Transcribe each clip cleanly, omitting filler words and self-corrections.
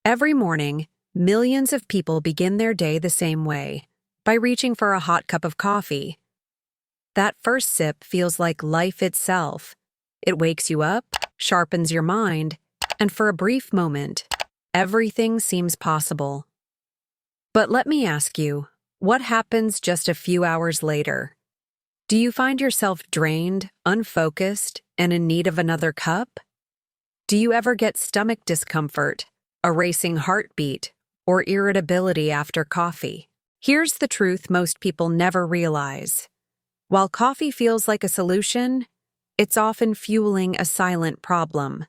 Every morning, millions of people begin their day the same way, by reaching for a hot cup of coffee. That first sip feels like life itself. It wakes you up, sharpens your mind, and for a brief moment, everything seems possible. But let me ask you, what happens just a few hours later? Do you find yourself drained, unfocused, and in need of another cup? Do you ever get stomach discomfort, a racing heartbeat, or irritability after coffee? Here's the truth most people never realize. While coffee feels like a solution, it's often fueling a silent problem.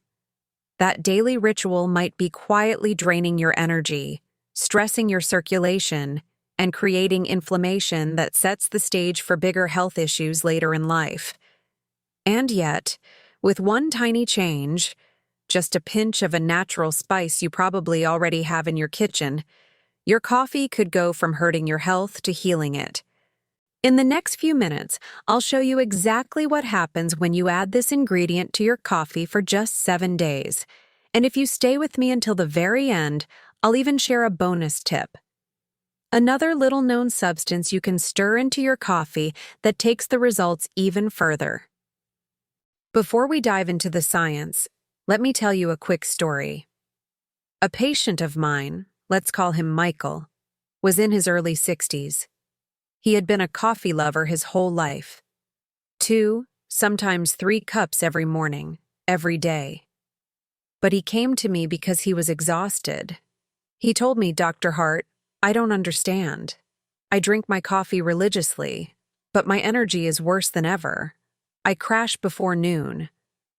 That daily ritual might be quietly draining your energy, stressing your circulation, and creating inflammation that sets the stage for bigger health issues later in life. And yet, with one tiny change, just a pinch of a natural spice you probably already have in your kitchen, your coffee could go from hurting your health to healing it. In the next few minutes, I'll show you exactly what happens when you add this ingredient to your coffee for just 7 days. And if you stay with me until the very end, I'll even share a bonus tip. Another little-known substance you can stir into your coffee that takes the results even further. Before we dive into the science, let me tell you a quick story. A patient of mine, let's call him Michael, was in his early 60s. He had been a coffee lover his whole life. 2, sometimes 3 cups every morning, every day. But he came to me because he was exhausted. He told me, "Dr. Hart, I don't understand. I drink my coffee religiously, but my energy is worse than ever. I crash before noon.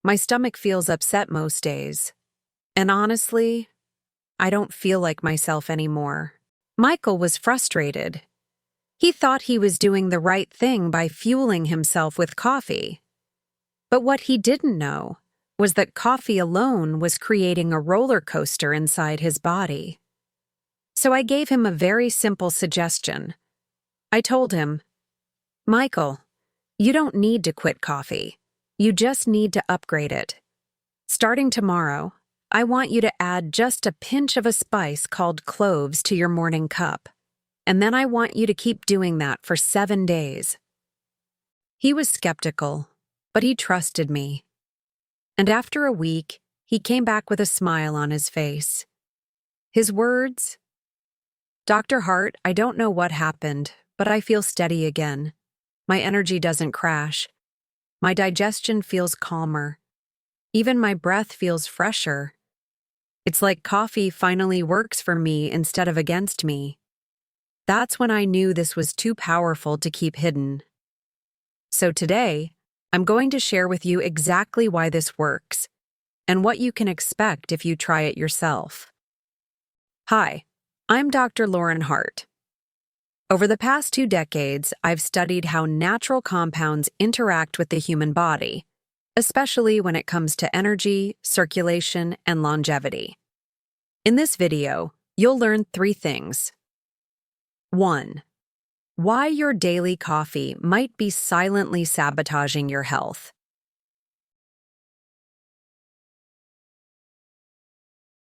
My stomach feels upset most days. And honestly, I don't feel like myself anymore." Michael was frustrated. He thought he was doing the right thing by fueling himself with coffee. But what he didn't know was that coffee alone was creating a roller coaster inside his body. So I gave him a very simple suggestion. I told him, "Michael, you don't need to quit coffee. You just need to upgrade it. Starting tomorrow, I want you to add just a pinch of a spice called cloves to your morning cup. And then I want you to keep doing that for 7 days." He was skeptical, but he trusted me. And after a week, he came back with a smile on his face. His words, "Dr. Hart, I don't know what happened, but I feel steady again. My energy doesn't crash. My digestion feels calmer. Even my breath feels fresher. It's like coffee finally works for me instead of against me." That's when I knew this was too powerful to keep hidden. So today, I'm going to share with you exactly why this works and what you can expect if you try it yourself. Hi, I'm Dr. Lauren Hart. Over the past 2 decades, I've studied how natural compounds interact with the human body, especially when it comes to energy, circulation, and longevity. In this video, you'll learn 3 things. 1. Why your daily coffee might be silently sabotaging your health.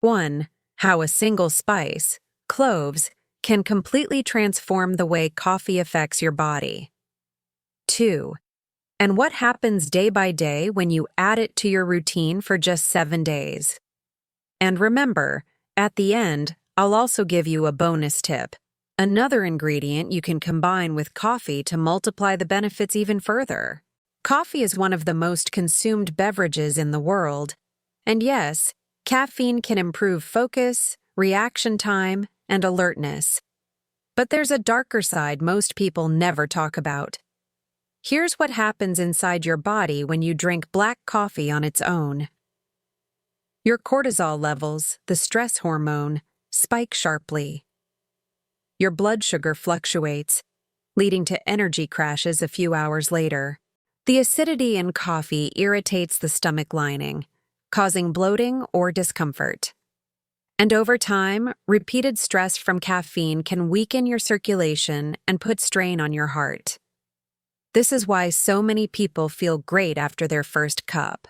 1. How a single spice, cloves, can completely transform the way coffee affects your body. 2. And what happens day by day when you add it to your routine for just 7 days. And remember, at the end, I'll also give you a bonus tip. Another ingredient you can combine with coffee to multiply the benefits even further. Coffee is one of the most consumed beverages in the world. And yes, caffeine can improve focus, reaction time, and alertness. But there's a darker side most people never talk about. Here's what happens inside your body when you drink black coffee on its own. Your cortisol levels, the stress hormone, spike sharply. Your blood sugar fluctuates, leading to energy crashes a few hours later. The acidity in coffee irritates the stomach lining, causing bloating or discomfort. And over time, repeated stress from caffeine can weaken your circulation and put strain on your heart. This is why so many people feel great after their first cup,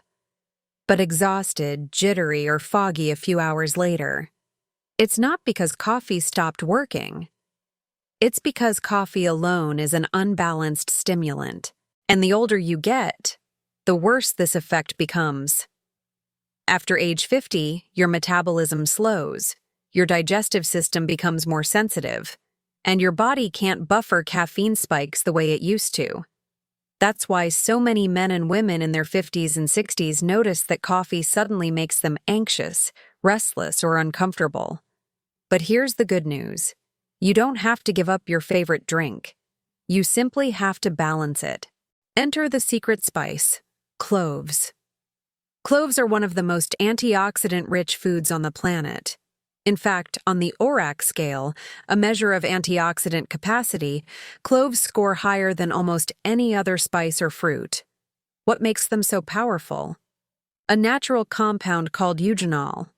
but exhausted, jittery, or foggy a few hours later. It's not because coffee stopped working. It's because coffee alone is an unbalanced stimulant. And the older you get, the worse this effect becomes. After age 50, your metabolism slows, your digestive system becomes more sensitive, and your body can't buffer caffeine spikes the way it used to. That's why so many men and women in their 50s and 60s notice that coffee suddenly makes them anxious, restless, or uncomfortable. But here's the good news. You don't have to give up your favorite drink. You simply have to balance it. Enter the secret spice, cloves. Cloves are one of the most antioxidant-rich foods on the planet. In fact, on the ORAC scale, a measure of antioxidant capacity, cloves score higher than almost any other spice or fruit. What makes them so powerful? A natural compound called eugenol.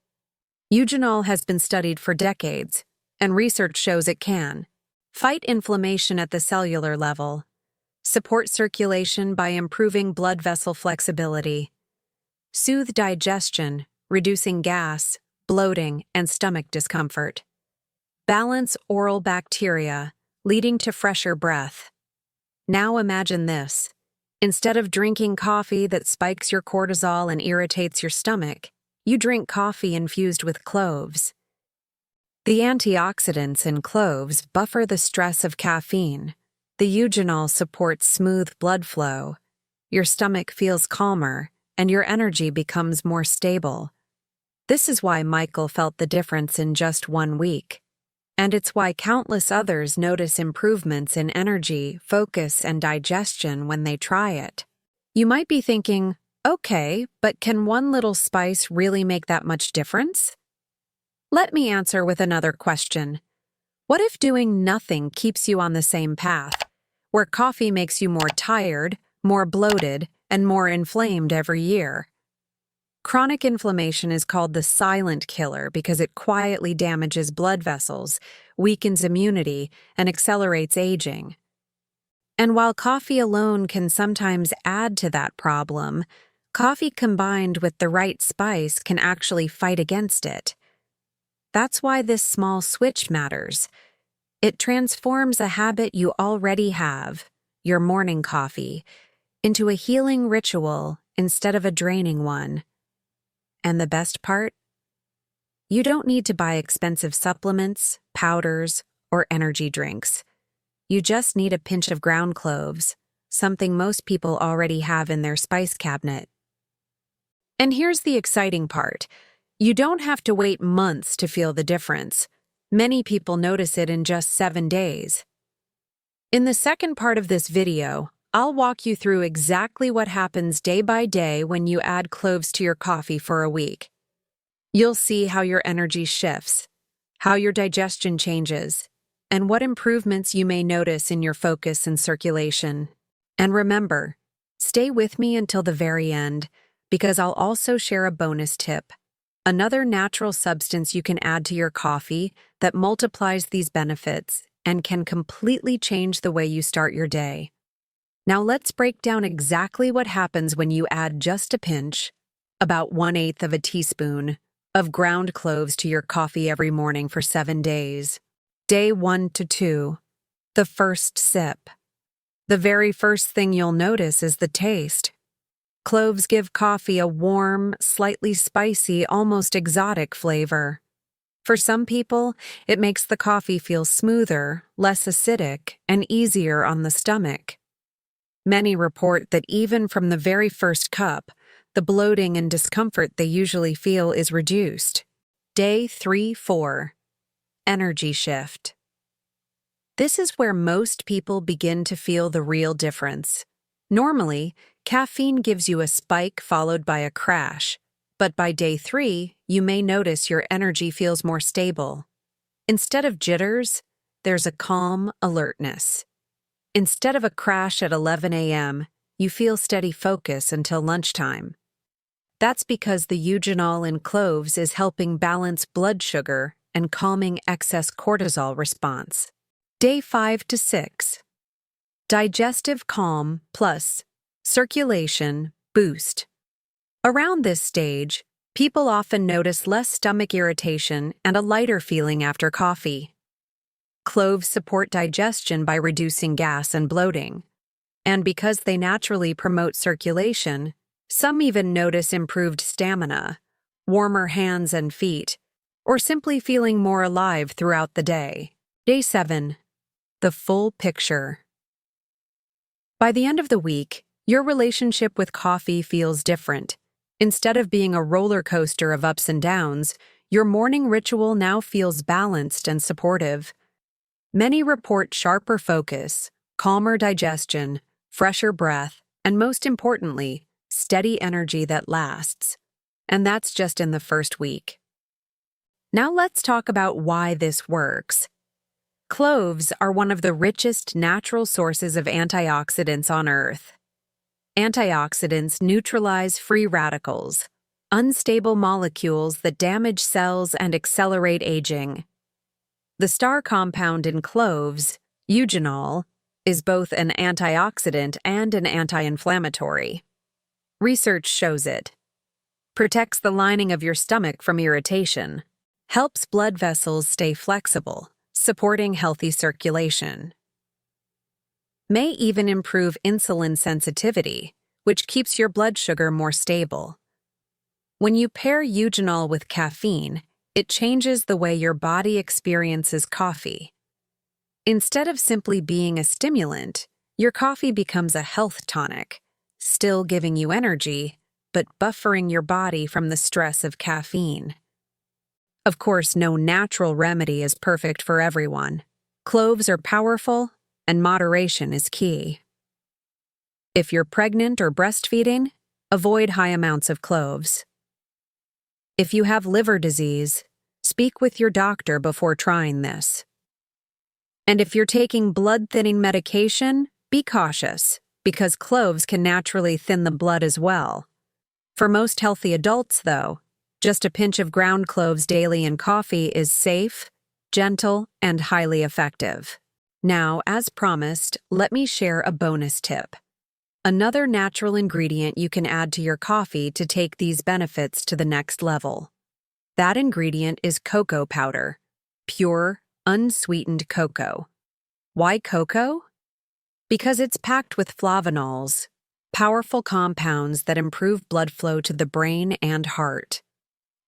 Eugenol has been studied for decades, and research shows it can fight inflammation at the cellular level, support circulation by improving blood vessel flexibility, soothe digestion, reducing gas, bloating, and stomach discomfort, balance oral bacteria, leading to fresher breath. Now imagine this. Instead of drinking coffee that spikes your cortisol and irritates your stomach, you drink coffee infused with cloves. The antioxidants in cloves buffer the stress of caffeine. The eugenol supports smooth blood flow. Your stomach feels calmer, and your energy becomes more stable. This is why Michael felt the difference in just 1 week. And it's why countless others notice improvements in energy, focus, and digestion when they try it. You might be thinking, okay, but can one little spice really make that much difference? Let me answer with another question. What if doing nothing keeps you on the same path, where coffee makes you more tired, more bloated, and more inflamed every year? Chronic inflammation is called the silent killer because it quietly damages blood vessels, weakens immunity, and accelerates aging. And while coffee alone can sometimes add to that problem, coffee combined with the right spice can actually fight against it. That's why this small switch matters. It transforms a habit you already have, your morning coffee, into a healing ritual instead of a draining one. And the best part? You don't need to buy expensive supplements, powders, or energy drinks. You just need a pinch of ground cloves, something most people already have in their spice cabinet. And here's the exciting part. You don't have to wait months to feel the difference. Many people notice it in just 7 days. In the second part of this video, I'll walk you through exactly what happens day by day when you add cloves to your coffee for a week. You'll see how your energy shifts, how your digestion changes, and what improvements you may notice in your focus and circulation. And remember, stay with me until the very end, because I'll also share a bonus tip, another natural substance you can add to your coffee that multiplies these benefits and can completely change the way you start your day. Now let's break down exactly what happens when you add just a pinch, about 1/8 of a teaspoon, of ground cloves to your coffee every morning for 7 days. Day 1 to 2, the first sip. The very first thing you'll notice is the taste. Cloves give coffee a warm, slightly spicy, almost exotic flavor. For some people, it makes the coffee feel smoother, less acidic, and easier on the stomach. Many report that even from the very first cup, the bloating and discomfort they usually feel is reduced. Day 3-4. Energy shift. This is where most people begin to feel the real difference. Normally, caffeine gives you a spike followed by a crash, but by day 3, you may notice your energy feels more stable. Instead of jitters, there's a calm alertness. Instead of a crash at 11 a.m., you feel steady focus until lunchtime. That's because the eugenol in cloves is helping balance blood sugar and calming excess cortisol response. Day 5 to 6. Digestive calm plus circulation boost. Around this stage, People often notice less stomach irritation and a lighter feeling after coffee. Cloves support digestion by reducing gas and bloating. And because they naturally promote circulation, some even notice improved stamina, warmer hands and feet, or simply feeling more alive throughout the day. Day 7. The full picture. By the end of the week, your relationship with coffee feels different. Instead of being a roller coaster of ups and downs, your morning ritual now feels balanced and supportive. Many report sharper focus, calmer digestion, fresher breath, and most importantly, steady energy that lasts. And that's just in the first week. Now let's talk about why this works. Cloves are one of the richest natural sources of antioxidants on Earth. Antioxidants neutralize free radicals, unstable molecules that damage cells and accelerate aging. The star compound in cloves, eugenol, is both an antioxidant and an anti-inflammatory. Research shows it. Protects the lining of your stomach from irritation. Helps blood vessels stay flexible, supporting healthy circulation. May even improve insulin sensitivity, which keeps your blood sugar more stable. When you pair eugenol with caffeine, it changes the way your body experiences coffee. Instead of simply being a stimulant, your coffee becomes a health tonic, still giving you energy, but buffering your body from the stress of caffeine. Of course, no natural remedy is perfect for everyone. Cloves are powerful, and moderation is key. If you're pregnant or breastfeeding, avoid high amounts of cloves. If you have liver disease, speak with your doctor before trying this. And if you're taking blood-thinning medication, be cautious, because cloves can naturally thin the blood as well. For most healthy adults, though, just a pinch of ground cloves daily in coffee is safe, gentle, and highly effective. Now, as promised, let me share a bonus tip. Another natural ingredient you can add to your coffee to take these benefits to the next level. That ingredient is cocoa powder, pure, unsweetened cocoa. Why cocoa? Because it's packed with flavanols, powerful compounds that improve blood flow to the brain and heart.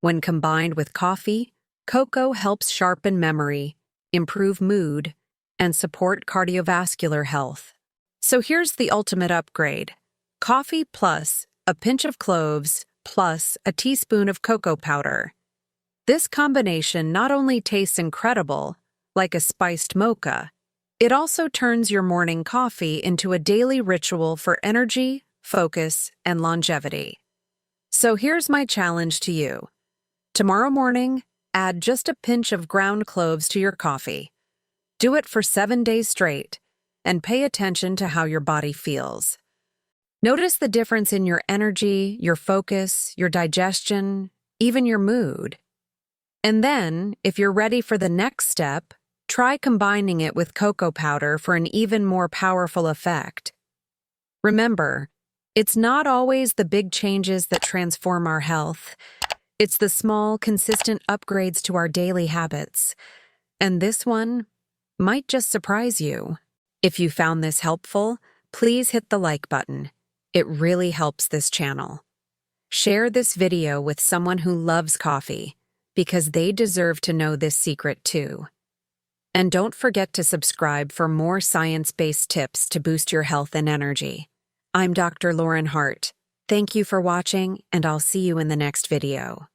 When combined with coffee, cocoa helps sharpen memory, improve mood, and support cardiovascular health. So here's the ultimate upgrade. Coffee plus a pinch of cloves plus a teaspoon of cocoa powder. This combination not only tastes incredible, like a spiced mocha, it also turns your morning coffee into a daily ritual for energy, focus, and longevity. So here's my challenge to you. Tomorrow morning, add just a pinch of ground cloves to your coffee. Do it for 7 days straight, and pay attention to how your body feels. Notice the difference in your energy, your focus, your digestion, even your mood. And then, if you're ready for the next step, try combining it with cocoa powder for an even more powerful effect. Remember, it's not always the big changes that transform our health. It's the small, consistent upgrades to our daily habits. And this one might just surprise you. If you found this helpful, please hit the like button. It really helps this channel. Share this video with someone who loves coffee, because they deserve to know this secret too. And don't forget to subscribe for more science-based tips to boost your health and energy. I'm Dr. Lauren Hart. Thank you for watching, and I'll see you in the next video.